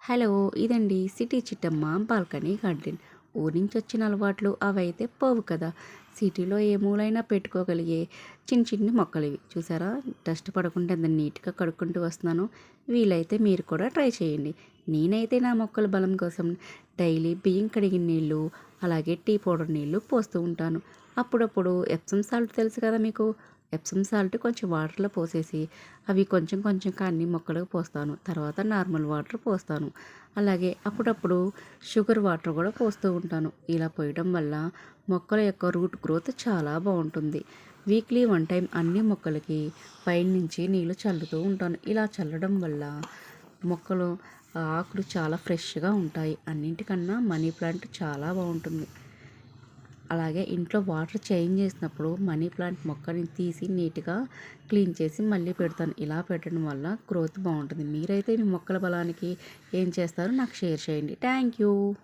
Hello! ఇదండి city Chittamma balcony garden. ఊరు నుంచి వచ్చిన అలవాట్లు అవైతే పోవు కదా! సిటీలో ఏ మూలైనా పెట్టుకోగలిగే చిన్ని మొక్కలివి. చూసారా? డస్ట్ పడకుండా ఎంత నీట్‌గా కడుక్కుంటూ వస్తున్నానో. వీలైతే మీరు కూడా ట్రై చేయండి. నేనైతే నా మొక్కల బలం కోసం డైలీ బియ్యం కడిగిన నీళ్ళు, అలాగే టీ పౌడర్ నీళ్ళు పోస్తూ ఉంటాను. అప్పుడప్పుడు ఎప్సమ్ సాల్ట్ తెలుసు కదా మీకు? ఎప్సమ్ సాల్ట్ కొంచెం వాటర్‌లో పోసేసి అవి కొంచెం కొంచెంగా అన్ని మొక్కలకు పోస్తాను. తర్వాత నార్మల్ వాటర్ పోస్తాను. అలాగే అప్పుడప్పుడు షుగర్ వాటర్ కూడా పోస్తూ ఉంటాను. ఇలా పోయడం వల్ల మొక్కల యొక్క రూట్ గ్రోత్ చాలా బాగుంటుంది. వీక్లీ 1 టైం అన్ని మొక్కలకి పైనుంచి నీళ్ళు చల్లుతూ ఉంటాను. ఇలా చల్లడం వల్ల మొక్కలు ఆకులు చాలా ఫ్రెష్‌గా ఉంటాయి. అన్నింటికన్నా మనీ ప్లాంట్ చాలా బాగుంటుంది. అలాగే ఇంట్లో వాటర్ చేంజ్ చేసినప్పుడు మనీ ప్లాంట్ మొక్కని తీసి నీట్‌గా క్లీన్ చేసి మళ్ళీ పెడతాను. ఇలా పెట్టడం వల్ల గ్రోత్ బాగుంటుంది. మీరైతే మీ మొక్కల బలానికి ఏం చేస్తారో నాకు షేర్ చేయండి. Thank you.